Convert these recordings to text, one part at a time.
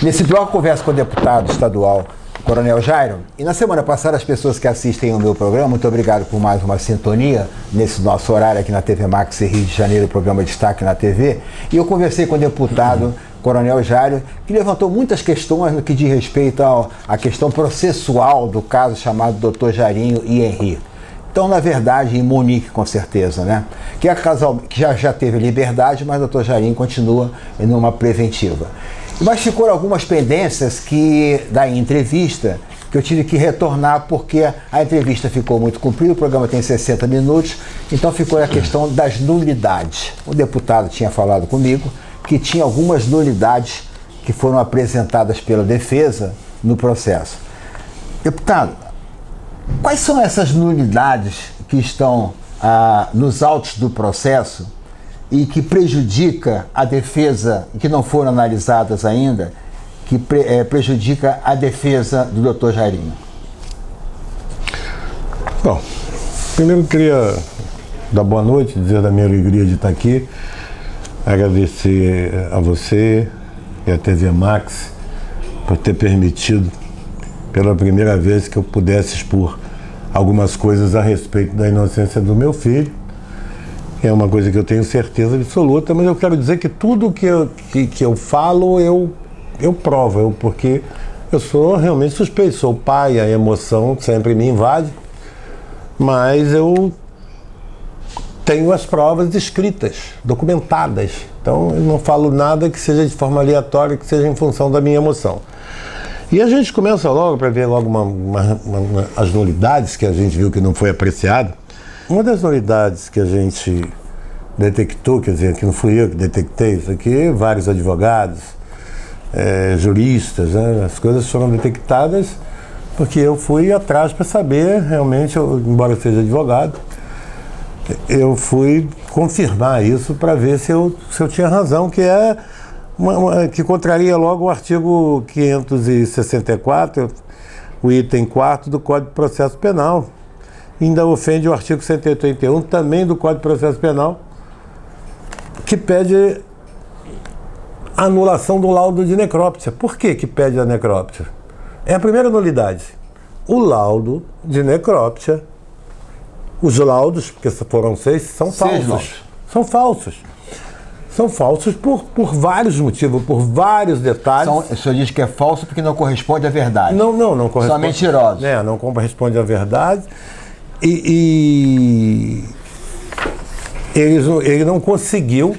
Nesse bloco, converso com o deputado estadual Coronel Jairo. E na semana passada, as pessoas que assistem o meu programa, muito obrigado por mais uma sintonia nesse nosso horário aqui na TV Max Rio de Janeiro, o programa Destaque na TV. E eu conversei com o deputado Coronel Jairo, que levantou muitas questões no que diz respeito à questão processual do caso chamado Dr. Jairinho e Henri. Então, na verdade, em Munique, com certeza, né? Que é casal que já teve liberdade, mas o Dr. Jairinho continua em uma preventiva. Mas ficou algumas pendências da entrevista que eu tive que retornar porque a entrevista ficou muito comprida, o programa tem 60 minutos, então ficou a questão das nulidades. O deputado tinha falado comigo que tinha algumas nulidades que foram apresentadas pela defesa no processo. Deputado, quais são essas nulidades que estão nos autos do processo e que prejudica a defesa, que não foram analisadas ainda, que prejudica a defesa do Dr. Jairinho? Bom, primeiro eu queria dar boa noite, dizer da minha alegria de estar aqui, agradecer a você e a TV Max por ter permitido pela primeira vez que eu pudesse expor algumas coisas a respeito da inocência do meu filho. É uma coisa que eu tenho certeza absoluta, mas eu quero dizer que tudo que eu falo, eu provo, porque eu sou realmente suspeito, sou pai, a emoção sempre me invade, mas eu tenho as provas escritas, documentadas, então eu não falo nada que seja de forma aleatória, que seja em função da minha emoção. E a gente começa logo para ver logo as nulidades que a gente viu que não foi apreciado. Uma das nulidades que a gente detectou, quer dizer, que não fui eu que detectei isso aqui, vários advogados, juristas, né? As coisas foram detectadas porque eu fui atrás para saber realmente, embora eu seja advogado, eu fui confirmar isso para ver se eu tinha razão, que que contraria logo o artigo 564, o item 4º do Código de Processo Penal. Ainda ofende o artigo 181 também do Código de Processo Penal, que pede anulação do laudo de necrópsia. Por que pede a necrópsia? É a primeira nulidade. O laudo de necrópsia, os laudos, porque foram 6, são falsos. São falsos. São falsos por vários motivos, por vários detalhes. O senhor diz que é falso porque não corresponde à verdade. Não corresponde. São mentirosos. Não corresponde à verdade. E ele não conseguiu,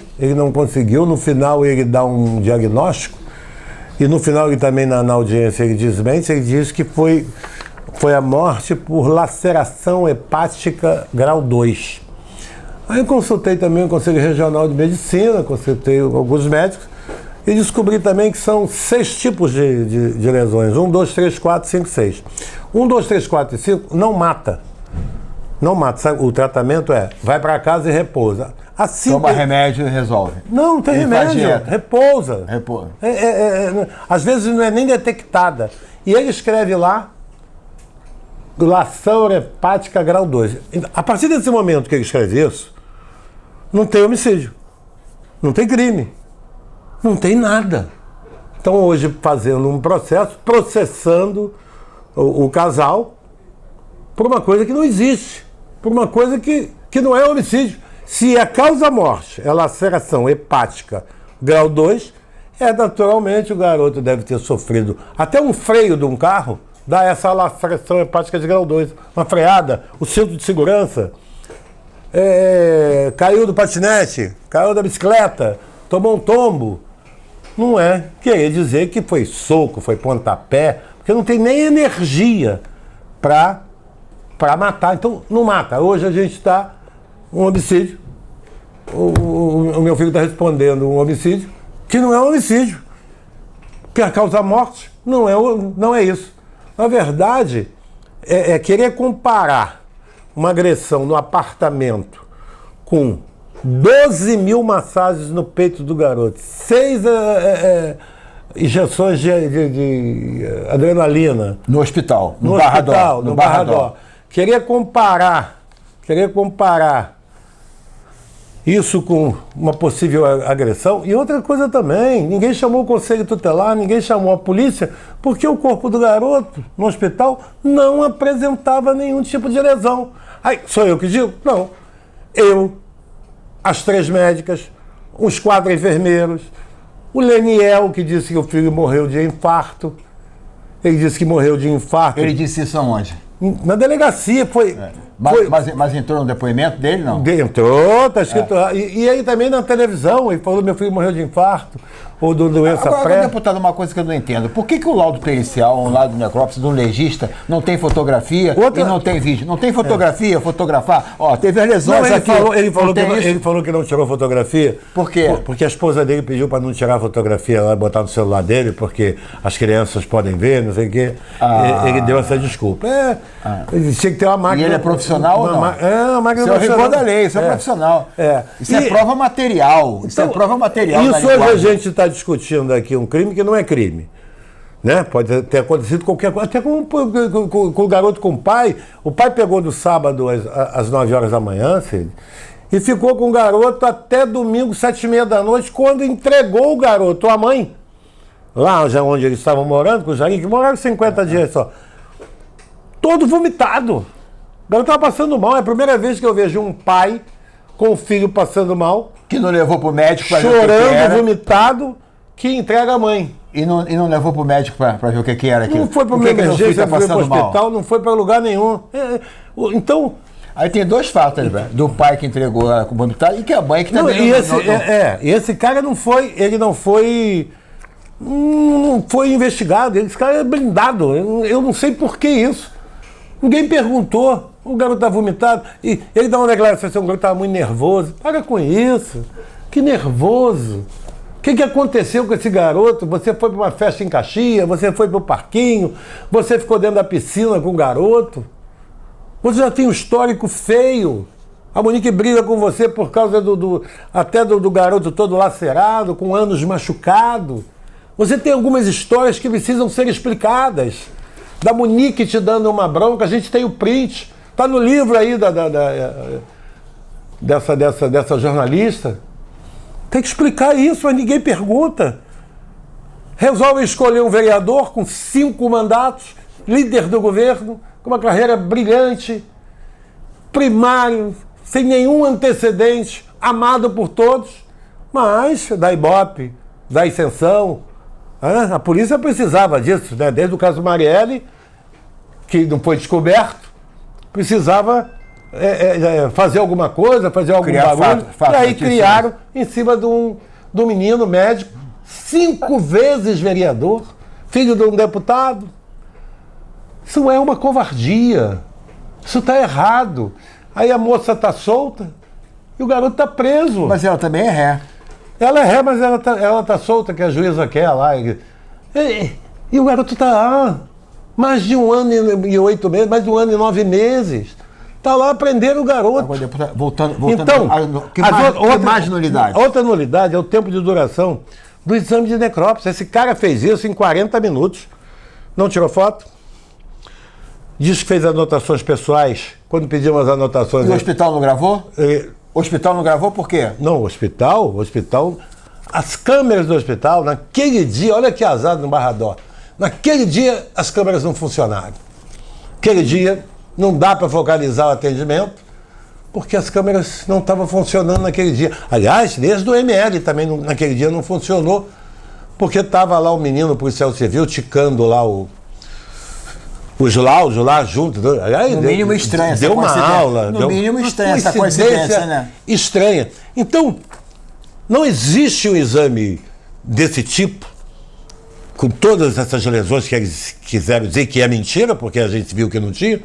no final ele dá um diagnóstico, e no final ele também na audiência ele desmente, ele diz que foi a morte por laceração hepática grau 2. Aí eu consultei também o Conselho Regional de Medicina, consultei alguns médicos, e descobri também que são 6 tipos de lesões, 1, 2, 3, 4, 5, 6. 1, 2, 3, 4 e 5 não mata. Não mata, sabe? O tratamento vai para casa e repousa. Assim, toma remédio e resolve. Não tem remédio, repousa. Às vezes não é nem detectada. E ele escreve lá, lação hepática grau 2. A partir desse momento que ele escreve isso, não tem homicídio, não tem crime, não tem nada. Então hoje fazendo um processo, processando o casal por uma coisa que não existe, por uma coisa que não é homicídio. Se a causa-morte é laceração hepática grau 2, naturalmente o garoto deve ter sofrido até um freio de um carro, dá essa laceração hepática de grau 2, uma freada, o cinto de segurança, caiu do patinete, caiu da bicicleta, tomou um tombo. Não é querer dizer que foi soco, foi pontapé, porque não tem nem energia para matar, então não mata. Hoje a gente está um homicídio, o meu filho está respondendo um homicídio, que não é um homicídio, que a causa-morte não é isso. Na verdade, querer comparar uma agressão no apartamento com 12 mil massagens no peito do garoto, 6 injeções de adrenalina. No hospital, no Barradó. Querer comparar isso com uma possível agressão. E outra coisa também, ninguém chamou o conselho tutelar, ninguém chamou a polícia, porque o corpo do garoto no hospital não apresentava nenhum tipo de lesão. Aí, sou eu que digo? Não. Eu, as 3 médicas, os 4 enfermeiros, o Leniel, que disse que o filho morreu de infarto. Ele disse que morreu de infarto. Ele disse isso aonde? Na delegacia, foi... Mas entrou no depoimento dele, não? Entrou, tá escrito lá. E aí também na televisão, ele falou que meu filho morreu de infarto ou de doença pré. Agora, deputado, uma coisa que eu não entendo. Por que o laudo pericial, um laudo de necrópsia de um legista, não tem fotografia e não tem vídeo? Não tem fotografia, fotografar? Ó, teve as lesões aqui. Ele falou que não tirou fotografia. Por quê? Porque a esposa dele pediu para não tirar a fotografia lá e botar no celular dele, porque as crianças podem ver, não sei o quê. Ele deu essa desculpa. Ele tinha que ter uma máquina. E ele é profissional ou não? Uma máquina profissional. Isso é rigor da lei, isso é profissional. Isso é prova material. Isso é prova material. Isso hoje a gente está discutindo aqui um crime que não é crime. Né? Pode ter acontecido qualquer coisa. Até com o garoto com o pai. O pai pegou no sábado às 9 horas da manhã, Cid, e ficou com o garoto até domingo, 7h30 da noite, quando entregou o garoto à mãe. Lá já onde eles estavam morando, com o Jair, que moraram 50 dias só. Todo vomitado. O garoto estava passando mal. É a primeira vez que eu vejo um pai com o filho passando mal. Que não levou para o médico para ver o que era. Chorando, vomitado, que entrega a mãe. E não levou para o médico para ver o que era aquilo? Não foi para uma emergência, não foi para o hospital, não foi para lugar nenhum. Então... Aí tem 2 fatos, né? Do pai que entregou ela com vomitado e que a mãe que também... E esse cara não foi investigado, esse cara é blindado. Eu não sei por que isso. Ninguém perguntou. O garoto está vomitado. E ele dá uma declaração assim, o garoto estava muito nervoso. Para com isso. Que nervoso. O que aconteceu com esse garoto? Você foi para uma festa em Caxias, você foi para o parquinho, você ficou dentro da piscina com o garoto. Você já tem um histórico feio. A Monique briga com você por causa até do garoto todo lacerado, com anos machucado. Você tem algumas histórias que precisam ser explicadas. Da Monique te dando uma bronca, a gente tem o print. Está no livro aí dessa jornalista. Tem que explicar isso, mas ninguém pergunta. Resolve escolher um vereador com 5 mandatos, líder do governo, com uma carreira brilhante, primário, sem nenhum antecedente, amado por todos, mas da Ibope, da Ascensão. A polícia precisava disso, né? Desde o caso Marielle, que não foi descoberto, precisava fazer alguma coisa, fazer algum barulho. E aí criaram em cima de um menino médico, 5 vezes vereador, filho de um deputado. Isso é uma covardia. Isso está errado. Aí a moça está solta e o garoto está preso. Mas ela também é ré. Ela é ré, mas ela tá solta, que a juíza quer lá. E o garoto está lá. Mais de 1 ano e 8 meses, mais de 1 ano e 9 meses. Está lá prendendo o garoto. Agora, voltando então, que mais nulidade? Outra nulidade é o tempo de duração do exame de necrópsia. Esse cara fez isso em 40 minutos. Não tirou foto. Diz que fez anotações pessoais. Quando pedimos as anotações... E o hospital não gravou? O hospital não gravou por quê? Não, o hospital... As câmeras do hospital, naquele dia... Olha que azar no Barradó. Naquele dia, as câmeras não funcionaram. Aquele dia, não dá para focalizar o atendimento, porque as câmeras não estavam funcionando naquele dia. Aliás, desde o ML também, naquele dia, não funcionou, porque estava lá o menino policial civil ticando lá os laudos lá junto. No mínimo estranha. Deu uma aula. No mínimo estranha essa coincidência, né? Estranha. Então, não existe um exame desse tipo, com todas essas lesões que eles quiseram dizer que é mentira, porque a gente viu que não tinha,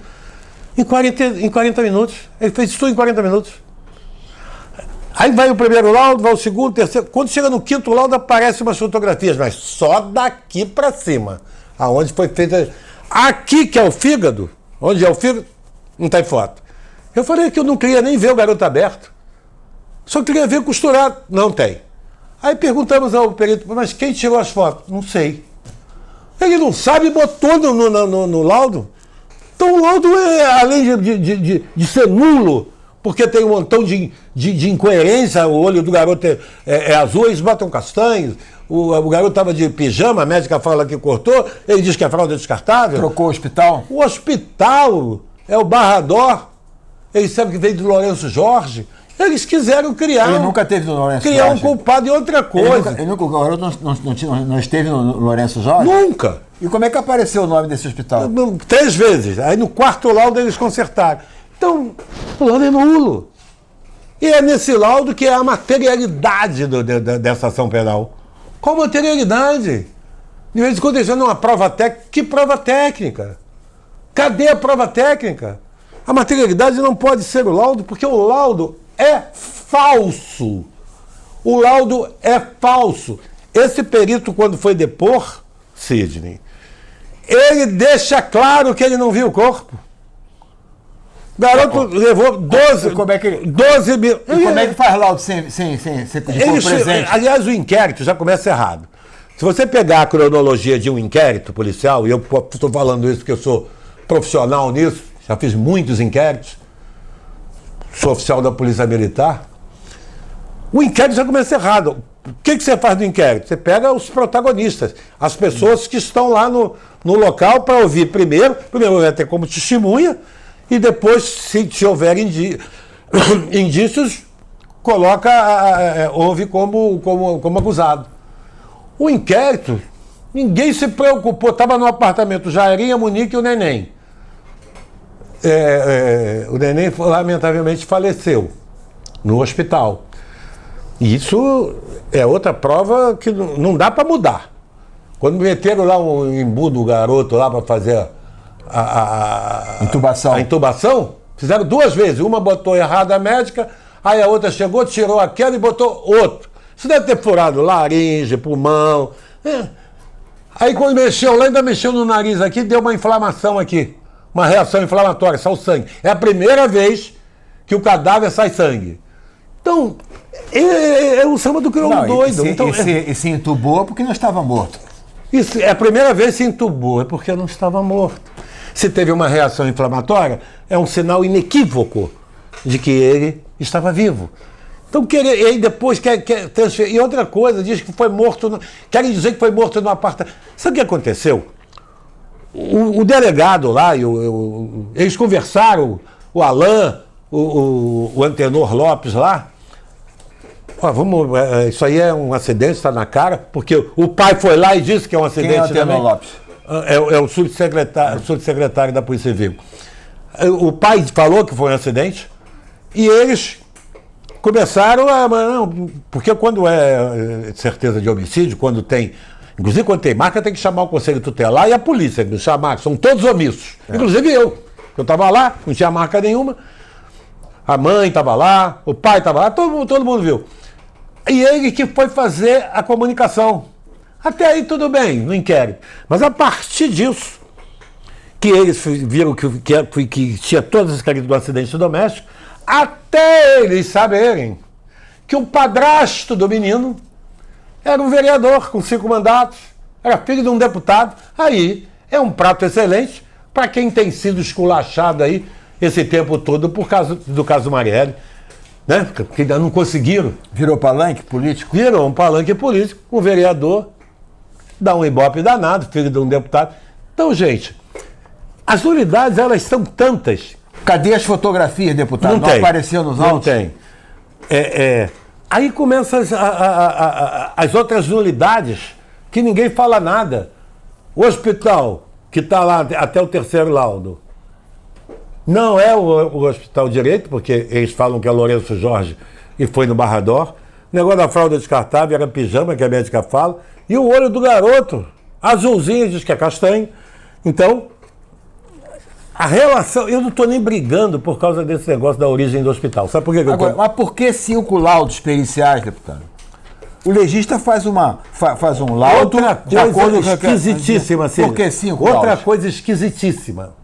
em 40 minutos. Ele fez isso em 40 minutos. Aí vai o primeiro laudo, vai o segundo, terceiro. Quando chega no 5º laudo, aparecem umas fotografias, mas só daqui para cima, aonde foi feita... Aqui, que é o fígado, onde é o fígado, não tem foto. Eu falei que eu não queria nem ver o garoto aberto. Só queria ver costurado. Não tem. Aí perguntamos ao perito, mas quem tirou as fotos? Não sei. Ele não sabe e botou no laudo. Então o laudo, além de ser nulo, porque tem um montão de incoerência, o olho do garoto é azul, eles botam castanhos, o garoto estava de pijama, a médica fala que cortou, ele diz que é fralda descartável. Trocou o hospital? O hospital é o Barrador, eles sabem que veio do Lourenço Jorge, eles quiseram criar... Ele nunca teve no Lourenço Jorge. Criar um culpado em outra coisa. O garoto não esteve no Lourenço Jorge? Nunca. E como é que apareceu o nome desse hospital? 3 vezes, aí no 4º laudo eles consertaram. Então, o laudo é nulo. E é nesse laudo que é a materialidade dessa ação penal. Qual materialidade? De vez em quando eles dizem, uma prova técnica. Que prova técnica? Cadê a prova técnica? A materialidade não pode ser o laudo, porque o laudo é falso. O laudo é falso. Esse perito, quando foi depor, Sidney, ele deixa claro que ele não viu o corpo. O garoto levou 12 mil. E como é que faz laudo sem corpo presente? Aliás, o inquérito já começa errado. Se você pegar a cronologia de um inquérito policial, e eu estou falando isso porque eu sou profissional nisso, já fiz muitos inquéritos, sou oficial da Polícia Militar, o inquérito já começa errado. O que você faz no inquérito? Você pega os protagonistas, as pessoas que estão lá no local para ouvir primeiro vai ter como testemunha, e depois, se houver indícios, ouve como acusado. O inquérito, ninguém se preocupou, estava no apartamento Jairinha, Munique e o Neném. O Neném, lamentavelmente, faleceu no hospital. E isso é outra prova que não dá para mudar. Quando meteram lá um embu do garoto lá para fazer a intubação, fizeram 2 vezes. Uma botou errado a médica, aí a outra chegou, tirou aquela e botou outro. Isso deve ter furado laringe, pulmão. Aí quando mexeu lá, ainda mexeu no nariz aqui, deu uma inflamação aqui. Uma reação inflamatória, saiu sangue. É a primeira vez que o cadáver sai sangue. Então, é o samba do crioulo doido. E se entubou porque não estava morto. Isso, é a primeira vez que se entubou, é porque não estava morto. Se teve uma reação inflamatória, é um sinal inequívoco de que ele estava vivo. Então, e depois quer transferir. E outra coisa, diz que foi morto. Querem dizer que foi morto no apartamento. Sabe o que aconteceu? O delegado lá, eles conversaram, o Alain, o Antenor Lopes lá. Isso aí é um acidente, está na cara, porque o pai foi lá e disse que é um acidente. Quem é Antenor Lopes? É o subsecretário da Polícia Civil. O pai falou que foi um acidente e eles começaram porque quando é certeza de homicídio, inclusive quando tem marca, tem que chamar o Conselho Tutelar e a polícia, que chamar, são todos omissos. Inclusive eu estava lá, não tinha marca nenhuma, a mãe estava lá, o pai estava lá, todo mundo viu. E ele que foi fazer a comunicação. Até aí tudo bem, no inquérito. Mas a partir disso, que eles viram que tinha todas as características do acidente doméstico, até eles saberem que o padrasto do menino era um vereador com 5 mandatos, era filho de um deputado. Aí é um prato excelente para quem tem sido esculachado aí esse tempo todo por causa do caso Marielle, né? Porque ainda não conseguiram. Virou palanque político? Virou um palanque político, um vereador, dá um ibope danado, filho de um deputado. Então, gente, as unidades, elas são tantas. Cadê as fotografias, deputado? Não apareceu nos autos? Não tem. Aí começam as outras nulidades que ninguém fala nada. O hospital, que está lá até o 3º laudo, não é o hospital direito, porque eles falam que é Lourenço Jorge e foi no Barrador. O negócio da fralda descartável era pijama, que a médica fala. E o olho do garoto, azulzinho, diz que é castanho. Então, a relação... Eu não estou nem brigando por causa desse negócio da origem do hospital. Sabe por que eu... Agora, mas por que 5 laudos periciais, deputado? O legista faz um laudo... Outra coisa esquisitíssima, assim. Por que 5 laudos? Outra coisa esquisitíssima.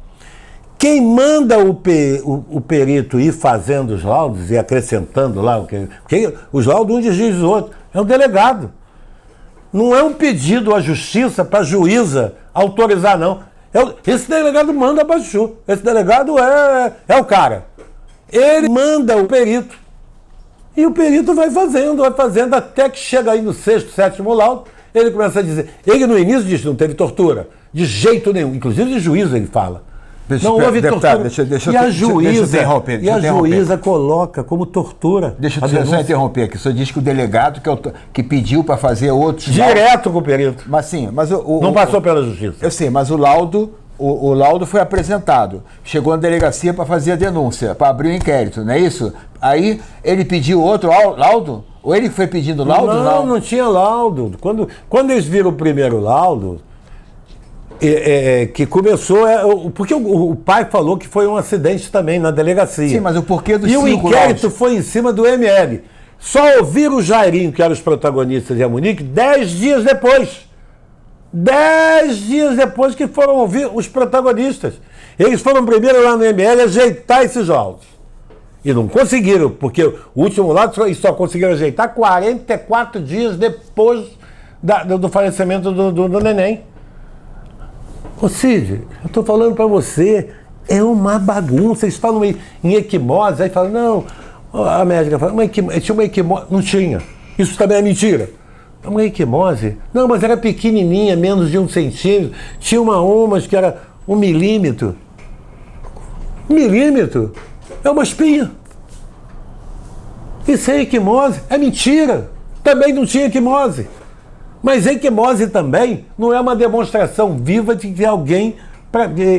Quem manda o perito ir fazendo os laudos e acrescentando lá, porque os laudos um diz o outro, é o delegado. Não é um pedido à justiça para a juíza autorizar, não. Esse delegado manda para a Ju. Esse delegado é o cara. Ele manda o perito. E o perito vai fazendo, até que chega aí no 6º, 7º laudo, ele começa a dizer... Ele no início diz que não teve tortura, de jeito nenhum. Inclusive de juízo ele fala. Não houve tortura. E a juíza coloca como tortura. Deixa eu só interromper aqui. O senhor diz que o delegado que pediu para fazer outros... Direto com o perito. Mas sim, não passou pela justiça. Eu sei, mas o laudo foi apresentado. Chegou na delegacia para fazer a denúncia, para abrir o inquérito, não é isso? Aí ele pediu outro laudo? Ou ele foi pedindo laudo? Não tinha laudo. Quando eles viram o primeiro laudo, que começou... Porque o pai falou que foi um acidente também na delegacia. Sim, mas o porquê dos 5 laudos? E o inquérito foi em cima do ML. Só ouviram o Jairinho, que eram os protagonistas, e a Monique, 10 dias depois. 10 dias depois que foram ouvir os protagonistas. Eles foram primeiro lá no ML ajeitar esses laudos. E não conseguiram, porque o último laudo só conseguiram ajeitar 44 dias depois do falecimento do neném. Ô Cid, eu estou falando para você, é uma bagunça. Eles falam em equimose, aí falam, não, a médica fala, tinha uma equimose. Não tinha. Isso também é mentira. Uma equimose? Não, mas era pequenininha, menos de 1 centímetro. Tinha umas que era 1 milímetro. 1 milímetro? É uma espinha. Isso é equimose? É mentira. Também não tinha equimose. Mas equimose também não é uma demonstração viva de que alguém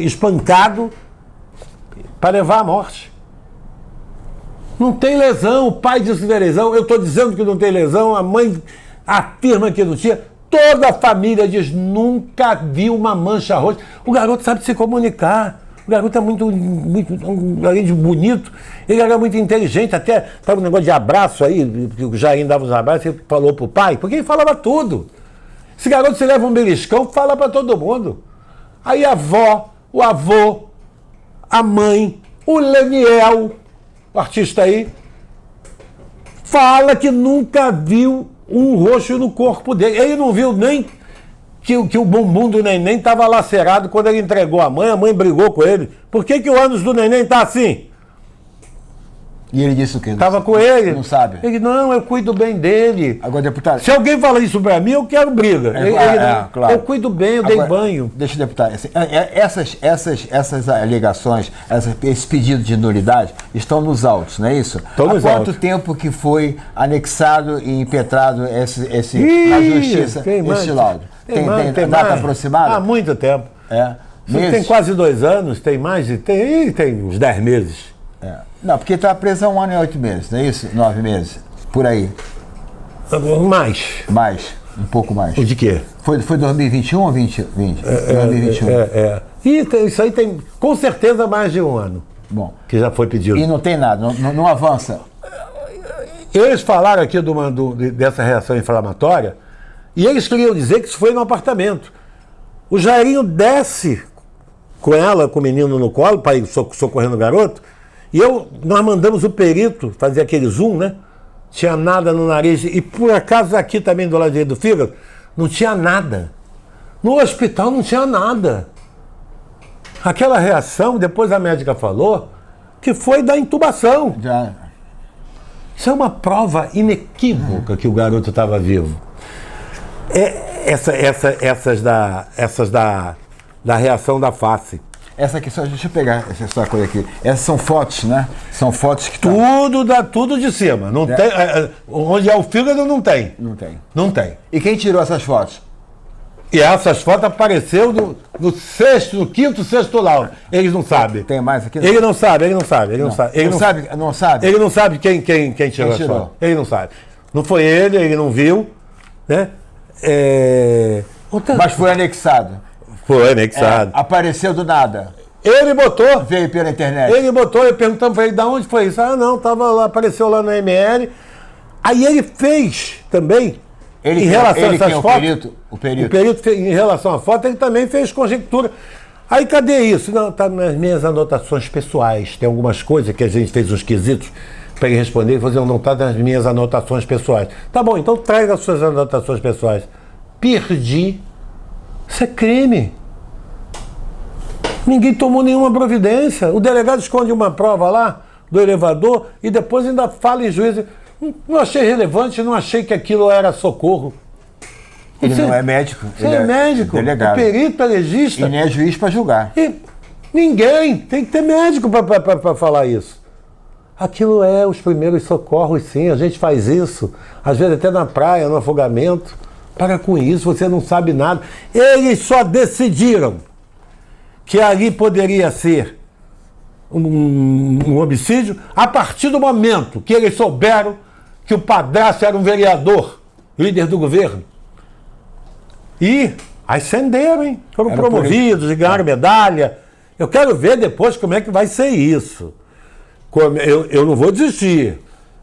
espancado para levar à morte. Não tem lesão, o pai disse que tem lesão, eu estou dizendo que não tem lesão, a mãe afirma que não tinha, toda a família diz, nunca vi uma mancha roxa. O garoto sabe se comunicar, o garoto é muito além de bonito, ele era muito inteligente, até estava um negócio de abraço aí, que o Jair dava os abraços, ele falou pro pai, porque ele falava tudo. Esse garoto se leva um beliscão, fala para todo mundo. Aí a avó, o avô, a mãe, o Leniel, o artista aí, fala que nunca viu um roxo no corpo dele. Ele não viu nem que o bumbum do neném estava lacerado quando ele entregou a mãe brigou com ele. Por que o ânus do neném está assim? E ele disse o quê? Estava com ele. Não sabe. Ele, não, eu cuido bem dele. Agora, deputado... Se alguém fala isso pra mim, eu quero briga. Claro. Eu cuido bem, eu dei banho. Deixa, deputado, assim, essas alegações, esse pedido de nulidade estão nos autos, não é isso? Estão nos autos. Há quanto tempo que foi anexado e impetrado na justiça esse laudo? Tem data aproximada? Há muito tempo. Meses? Tem quase 2 anos, tem mais de... Tem uns 10 meses. Não, porque está preso há 1 ano e 8 meses, não é isso? 9 meses, por aí. Mais, um pouco mais. O de quê? Foi 2021 ou 2020? 2021. E isso aí tem, com certeza, mais de 1 ano. Bom. Que já foi pedido. E não tem nada, não avança. Eles falaram aqui dessa reação inflamatória, e eles queriam dizer que isso foi no apartamento. O Jairinho desce com ela, com o menino no colo, para ir socorrendo o garoto, e nós mandamos o perito fazer aquele zoom, né? Tinha nada no nariz. E por acaso aqui também do lado direito do fígado, não tinha nada. No hospital não tinha nada. Aquela reação, depois a médica falou, que foi da intubação. Já. Isso é uma prova inequívoca que o garoto estava vivo. Essas da reação da face. Essa aqui, deixa eu pegar essa coisa aqui. Essas são fotos, né? São fotos que tudo de cima. Não tem, onde é o fígado não tem. Não tem. E quem tirou essas fotos? E essas fotos apareceram no 5º, 6º laudo. Eles não sabem. Tem mais aqui? Ele não sabe. Ele não sabe quem tirou as fotos. Ele não sabe. Não foi ele não viu, né? Mas foi anexado. Foi anexado. Apareceu do nada. Ele botou. Veio pela internet. Ele botou, eu perguntamos para ele, de onde foi isso? Não, tava lá, apareceu lá no ML. Aí ele fez também, em relação a essas fotos. O perito, em relação à foto, ele também fez conjectura. Aí cadê isso? Não, tá nas minhas anotações pessoais. Tem algumas coisas que a gente fez uns quesitos para ele responder e fazer, não tá nas minhas anotações pessoais. Tá bom, então traz as suas anotações pessoais. Perdi. Isso é crime. Ninguém tomou nenhuma providência. O delegado esconde uma prova lá, do elevador e depois ainda fala em juízo. Não achei relevante, não achei que aquilo era socorro. Ele não é médico. Ele é médico, delegado. É perito, é legista. E nem é juiz para julgar. E ninguém tem que ter médico para falar isso. Aquilo é os primeiros socorros, sim. A gente faz isso, às vezes até na praia, no afogamento. Para com isso, você não sabe nada. Eles só decidiram que ali poderia ser um homicídio a partir do momento que eles souberam que o padrasto era um vereador, líder do governo. E ascenderam, hein? Foram promovidos e ganharam medalha. Eu quero ver depois como é que vai ser isso. Eu não vou desistir.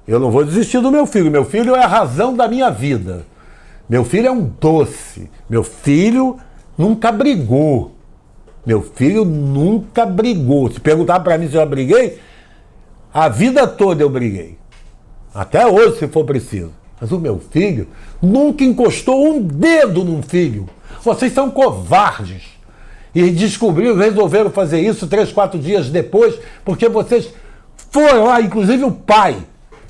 Eu não vou desistir do meu filho. Meu filho é a razão da minha vida. Meu filho é um doce. Meu filho nunca brigou. Meu filho nunca brigou. Se perguntar para mim se eu já briguei, a vida toda eu briguei. Até hoje, se for preciso. Mas o meu filho nunca encostou um dedo num filho. Vocês são covardes. E resolveram fazer isso 3, 4 dias depois, porque vocês foram lá, inclusive o pai,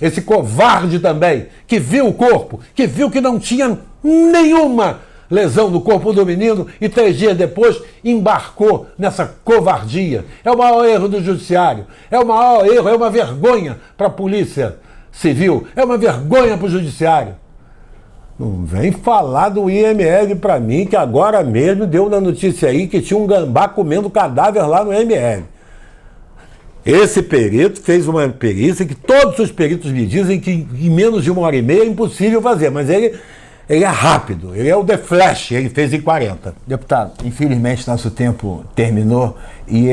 esse covarde também, que viu o corpo, que viu que não tinha nenhuma lesão no corpo do menino e 3 dias depois embarcou nessa covardia. É o maior erro do judiciário, é o maior erro, é uma vergonha para a polícia civil, é uma vergonha para o judiciário. Não vem falar do IML para mim, que agora mesmo deu na notícia aí que tinha um gambá comendo cadáver lá no IML. Esse perito fez uma perícia que todos os peritos me dizem que em menos de 1h30 é impossível fazer, mas ele é rápido, ele é o The Flash, ele fez em 40. Deputado, infelizmente nosso tempo terminou e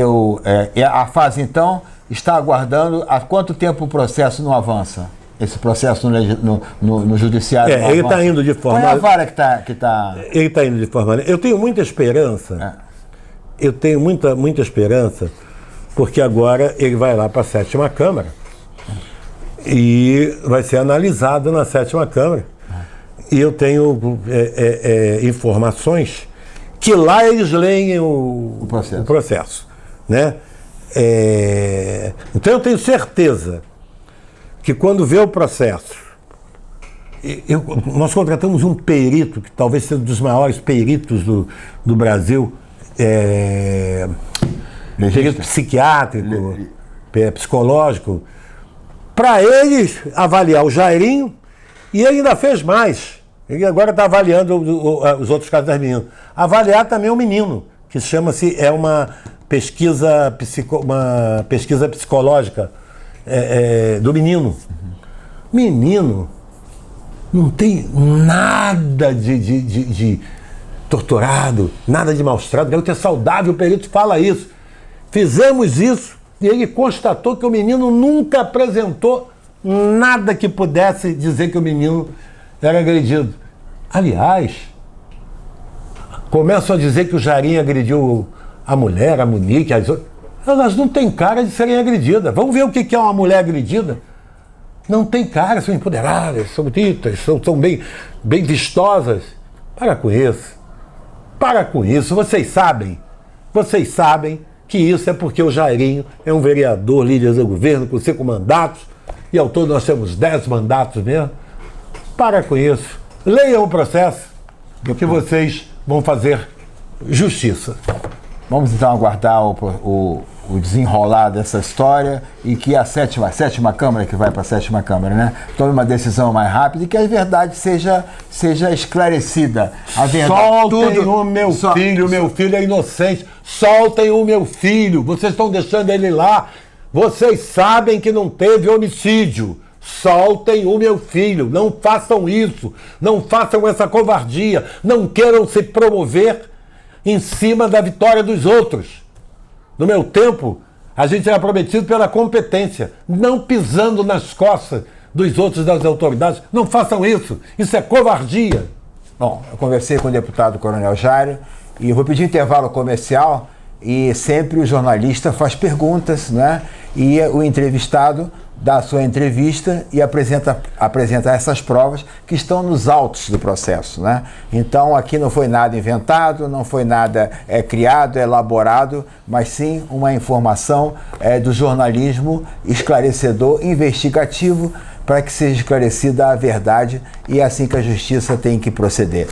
a fase então está aguardando. Há quanto tempo o processo não avança? Esse processo no judiciário? Ele está indo de forma... Qual é a vara que está... Ele está indo de forma... Eu tenho muita esperança, eu tenho muita esperança, porque agora ele vai lá para a 7ª Câmara e vai ser analisado na 7ª Câmara. E eu tenho informações que lá eles leem o processo, né? Então eu tenho certeza que quando vê o processo, nós contratamos um perito, que talvez seja um dos maiores peritos do Brasil, perito psiquiátrico, psicológico, para eles avaliar o Jairinho, e ele ainda fez mais. Ele agora está avaliando os outros casos das meninas. Avaliar também o menino, que chama-se, uma pesquisa psicológica do menino. Menino não tem nada de torturado, nada de maus-trato, garoto é saudável, o perito fala isso. Fizemos isso e ele constatou que o menino nunca apresentou nada que pudesse dizer que o menino era agredido. Aliás, começam a dizer que o Jairinho agrediu a mulher, a Monique, as outras. Elas não têm cara de serem agredidas. Vamos ver o que é uma mulher agredida. Não tem cara, são empoderadas, são bonitas, são bem vistosas. Para com isso. Para com isso. Vocês sabem que isso é porque o Jairinho é um vereador, líder do governo, com 5 mandatos, e ao todo nós temos 10 mandatos mesmo. Para com isso. Leiam o processo, que vocês vão fazer justiça. Vamos então aguardar o desenrolar dessa história e que a sétima Câmara, que vai para a 7ª Câmara, né, tome uma decisão mais rápida e que a verdade seja esclarecida. A verdade, soltem o meu filho, meu filho é inocente. Soltem o meu filho, vocês estão deixando ele lá. Vocês sabem que não teve homicídio. Soltem o meu filho, não façam isso, não façam essa covardia, não queiram se promover em cima da vitória dos outros. No meu tempo, a gente era prometido pela competência, não pisando nas costas dos outros, das autoridades. Não façam isso, isso é covardia. Bom, eu conversei com o deputado Coronel Jairo e eu vou pedir intervalo comercial e sempre o jornalista faz perguntas, né? E o entrevistado dá a sua entrevista e apresenta essas provas que estão nos autos do processo, né? Então aqui não foi nada inventado, não foi nada criado, elaborado, mas sim uma informação do jornalismo esclarecedor, investigativo, para que seja esclarecida a verdade, e é assim que a justiça tem que proceder.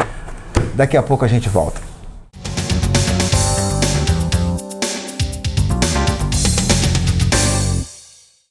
Daqui a pouco a gente volta.